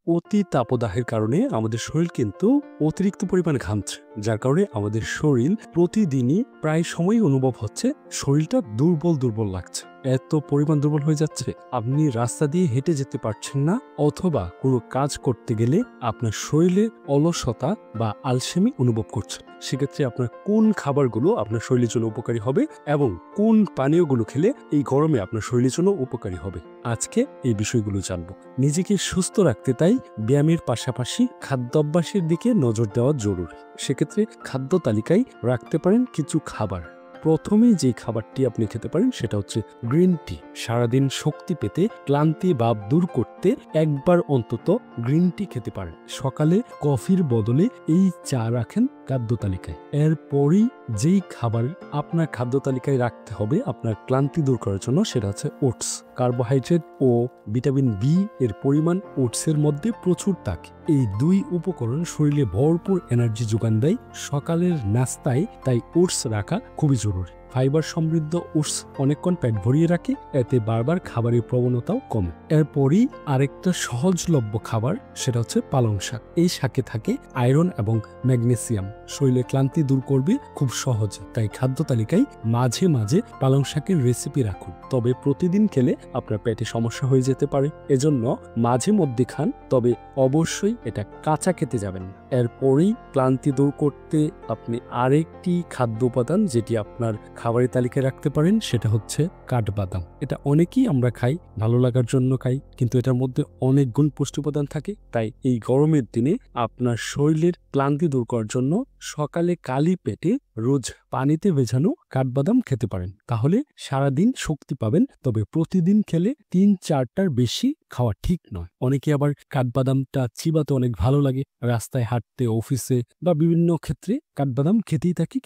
অতি তাপদাহের কারণে আমাদের শরীর কিন্তু অতিরিক্ত পরিমাণ ঘামছে, যার কারণে আমাদের শরীর প্রতিদিনই প্রায় সময়ই অনুভব হচ্ছে শরীরটা দুর্বল দুর্বল লাগছে। এত পরিমাণ দুর্বল হয়ে যাচ্ছে আপনি রাস্তা দিয়ে হেঁটে যেতে পারছেন না, অথবা কোনো কাজ করতে গেলে আপনার শরীরে অলসতা বা আলসেমি অনুভব করছেন। সেক্ষেত্রে আপনার কোন খাবারগুলো আপনার শরীরের জন্য উপকারী হবে এবং কোন পানীয়গুলো খেলে এই গরমে আপনার শরীরের জন্য উপকারী হবে, আজকে এই বিষয়গুলো জানব। নিজেকে সুস্থ রাখতে তাই ব্যায়ামের পাশাপাশি খাদ্যাভ্যাসের দিকে নজর দেওয়া জরুরি। সেক্ষেত্রে খাদ্য তালিকায় রাখতে পারেন কিছু খাবার। প্রথমে যে খাবারটি আপনি খেতে পারেন সেটা হচ্ছে গ্রিন টি। সারাদিন শক্তি পেতে, ক্লান্তি ভাব দূর করতে একবার অন্তত গ্রিন টি খেতে পারেন। সকালে কফির বদলে এই চা রাখেন খাদ্য তালিকায়। এরপরই যেই খাবার আপনার খাদ্য তালিকায় রাখতে হবে আপনার ক্লান্তি দূর করার জন্য সেটা হচ্ছে ওটস। কার্বোহাইড্রেট ও ভিটামিন বি এর পরিমাণ ওটসের মধ্যে প্রচুর থাকে। এই দুই উপকরণ শরীরে ভরপুর এনার্জি যোগান দেয় সকালের নাস্তায়, তাই ওটস রাখা খুবই জরুরি। ফাইবার সমৃদ্ধ ওটস অনেকক্ষণ পেট ভরিয়ে রাখে, এতে বারবার খাবারের প্রবণতাও কমে। এরপরই আরেকটা সহজলভ্য খাবার সেটা হচ্ছে পালং শাক। এই শাকে থাকে আয়রন এবং ম্যাগনেসিয়াম, শরীরে ক্লান্তি দূর করবে খুব সহজে। তাই খাদ্য তালিকায় মাঝে মাঝে পালং শাকের রেসিপি রাখুন, তবে প্রতিদিন খেলে আপনার পেটে সমস্যা হয়ে যেতে পারে। এজন্য মাঝে মধ্যে খান, তবে অবশ্যই এটা কাঁচা খেতে যাবেন না। এরপরেই ক্লান্তি দূর করতে আপনি আরেকটি খাদ্য উপাদান যেটি আপনার খাবারের তালিকায় রাখতে পারেন সেটা হচ্ছে কাঠবাদাম। এটা অনেকেই আমরা খাই, ভালো লাগার জন্য খাই, কিন্তু এটার মধ্যে অনেক গুণ পুষ্টি উপাদান থাকে। তাই এই গরমের দিনে আপনার শরীরের ক্লান্তি দূর করার জন্য সকালে খালি পেটে রোজ পানিতে ভেজানো কাঠবাদাম খেতে পারেন, তাহলে সারাদিন শক্তি পাবেন। তবে প্রতিদিন খেলে 3-4টার বেশি খাওয়া ঠিক নয়। অনেকে আবার কাঠবাদামটা চিবাতে অনেক ভালো লাগে, রাস্তায় হাঁটতে, অফিসে বা বিভিন্ন ক্ষেত্রে কাঠবাদাম খেতেই থাকি,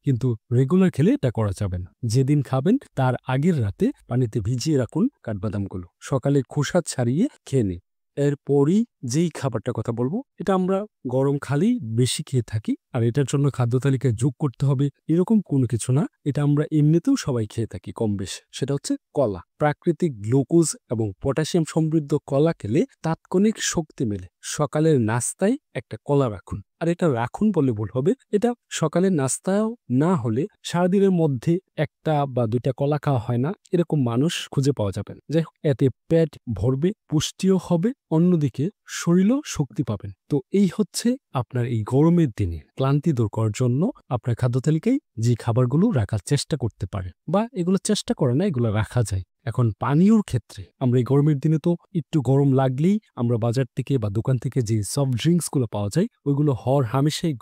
কিন্তু রেগুলার খেলে এটা করা যাবে না। যেদিন খাবেন তার আগের রাতে পানিতে ভিজিয়ে রাখুন কাঠবাদামগুলো, সকালে খোসা ছাড়িয়ে খেয়ে নিন। এরপরই যেই খাবারটার কথা বলবো এটা আমরা গরমকালেই বেশি খেয়ে থাকি, আর এটার জন্য খাদ্য তালিকায় যোগ করতে হবে এরকম কোনো কিছু না। এটা আমরা এমনিতেও সবাই খেয়ে থাকি কম বেশি। সেটা হচ্ছে কলা। প্রাকৃতিক গ্লুকোজ এবং পটাশিয়াম সমৃদ্ধ কলা খেলে তাৎক্ষণিক শক্তি মেলে। সকালের নাস্তায় একটা কলা রাখুন, আর এটা রাখুন বলে ভুল হবে, এটা সকালের নাস্তাও না হলে সারাদিনের মধ্যে 1টা বা 2টা কলা খাওয়া হয় না এরকম মানুষ খুঁজে পাওয়া যাবেন। যাই হোক, এতে পেট ভরবে, পুষ্টিও হবে, অন্যদিকে শরীরও শক্তি পাবেন। তো এই হচ্ছে আপনার এই গরমের দিনে ক্লান্তি দূর করার জন্য আপনার খাদ্য তালিকায় যে খাবারগুলো রাখার চেষ্টা করতে পারে, বা এগুলো চেষ্টা করে না, এগুলো রাখা যায়। এখন পানীয়র ক্ষেত্রে আমরা এই গরমের দিনে তো একটু গরম লাগলেই আমরা বাজার থেকে বা দোকান থেকে যে সফট ড্রিঙ্কস গুলো পাওয়া যায় ওইগুলো হামেশাই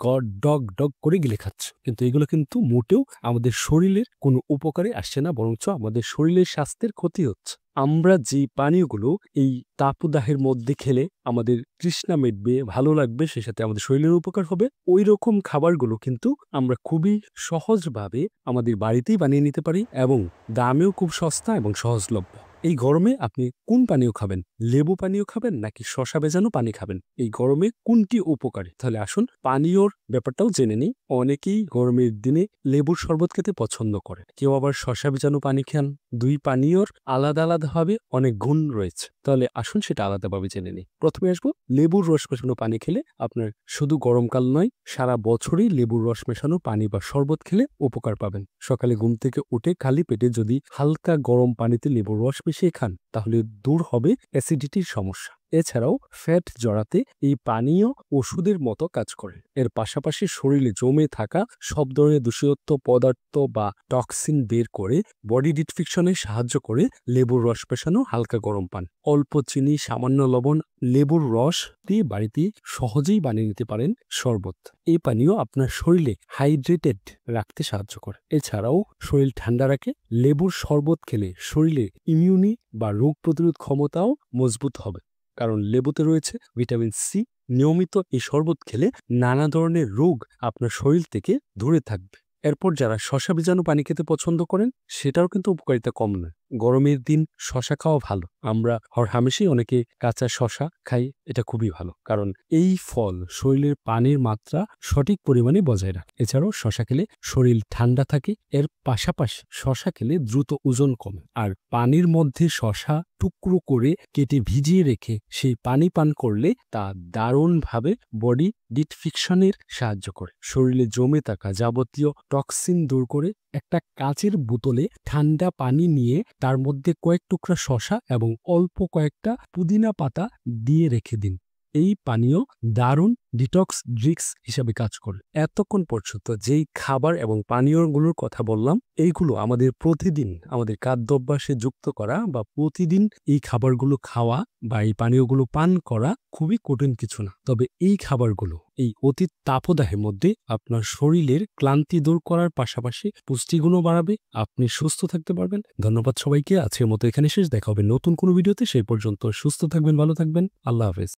ডগ ডগ করে গিলে খাচ্ছে, কিন্তু এগুলো কিন্তু মোটেও আমাদের শরীরের কোনো উপকারে আসছে না, বরঞ্চ আমাদের শরীরের স্বাস্থ্যের ক্ষতি হচ্ছে। আমরা যে পানীয়গুলো এই তাপদাহের মধ্যে খেলে আমাদের তৃষ্ণা মিটবে, ভালো লাগবে, সে সাথে আমাদের শরীরের উপকার হবে, ওই রকম খাবারগুলো কিন্তু আমরা খুবই সহজভাবে আমাদের বাড়িতেই বানিয়ে নিতে পারি এবং দামেও খুব সস্তা এবং সহজলভ্য। এই গরমে আপনি কোন পানীয় খাবেন? লেবু পানীয় খাবেন নাকি শসা ভেজানো পানি খাবেন? এই গরমে কোনটি উপকারী? তাহলে আসুন পানীয়র ব্যাপারটাও জেনে নিই। অনেকেই গরমের দিনে লেবুর শরবত খেতে পছন্দ করে, কেউ আবার শসা ভেজানো পানি খান। দুই পানীয়র আলাদা আলাদাভাবে অনেক গুণ রয়েছে, তাহলে আসুন সেটা আলাদাভাবে জেনে নিই। প্রথমে আসবো লেবুর রস মেশানো পানি খেলে আপনার শুধু গরমকাল নয়, সারা বছরই লেবুর রস মেশানো পানি বা শরবত খেলে উপকার পাবেন। সকালে ঘুম থেকে উঠে খালি পেটে যদি হালকা গরম পানিতে লেবুর রস মিশিয়ে খান তাহলে দূর হবে অ্যাসিডিটির সমস্যা। এছাড়াও ফ্যাট জড়াতে এই পানীয় ওষুধের মতো কাজ করে। এর পাশাপাশি শরীরে জমে থাকা সব ধরনের দূষিত পদার্থ বা টক্সিন বের করে বডি ডিটফিকশনে সাহায্য করে। লেবুর রস মেশানো হালকা গরম পান, অল্প চিনি, সামান্য লবণ, লেবুর রস দিয়ে বাড়িতে সহজেই বানিয়ে নিতে পারেন শরবত। এই পানীয় আপনার শরীরে হাইড্রেটেড রাখতে সাহায্য করে। এছাড়াও শরীর ঠান্ডা রাখে। লেবুর শরবত খেলে শরীরে ইমিউনি বা রোগ প্রতিরোধ ক্ষমতাও মজবুত হবে, কারণ লেবুতে রয়েছে ভিটামিন সি। নিয়মিত এই শরবত খেলে নানা ধরনের রোগ আপনার শরীর থেকে দূরে থাকবে। এরপর যারা শসা ভেজানো পানি খেতে পছন্দ করেন সেটাও কিন্তু উপকারিতা কম নয়। গরমের দিন শশা খাওয়া ভালো। আমরা হরহামেশাই অনেকে কাঁচা শশা খাই, এটা খুবই ভালো। কারণ এই ফল শরীরের পানির মাত্রা সঠিক পরিমাণে বজায় রাখে। এছাড়াও শশা খেলে শরীর ঠান্ডা থাকে। এর পাশাপাশি শশা খেলে দ্রুত ওজন কমে। আর পানির মধ্যে শশা টুকরো করে কেটে ভিজিয়ে রেখে সেই পানি পান করলে তা দারুণভাবে বডি ডিটফিকশনের সাহায্য করে। শরীরে জমে থাকা যাবতীয় টক্সিন দূর করে। একটা কাচের বোতলে ঠান্ডা পানি নিয়ে তার মধ্যে কয়েক টুকরা শশা এবং অল্প কয়েকটা পুদিনা পাতা দিয়ে রেখে দিন। এই পানীয় দারুণ ডিটক্স ড্রিঙ্কস হিসাবে কাজ করে। এতক্ষণ পর্যন্ত যেই খাবার এবং পানীয়গুলোর কথা বললাম, এইগুলো আমাদের প্রতিদিন আমাদের খাদ্যাভ্যাসে যুক্ত করা বা প্রতিদিন এই খাবারগুলো খাওয়া বা এই পানীয়গুলো পান করা খুবই কঠিন কিছু না। তবে এই খাবারগুলো এই অতি তাপদাহের মধ্যে আপনার শরীরের ক্লান্তি দূর করার পাশাপাশি পুষ্টিগুণও বাড়াবে। আপনি সুস্থ থাকতে পারবেন। ধন্যবাদ সবাইকে। আজকের মতো এখানে শেষ। দেখা হবে নতুন কোনো ভিডিওতে। সেই পর্যন্ত সুস্থ থাকবেন, ভালো থাকবেন। আল্লাহ হাফেজ।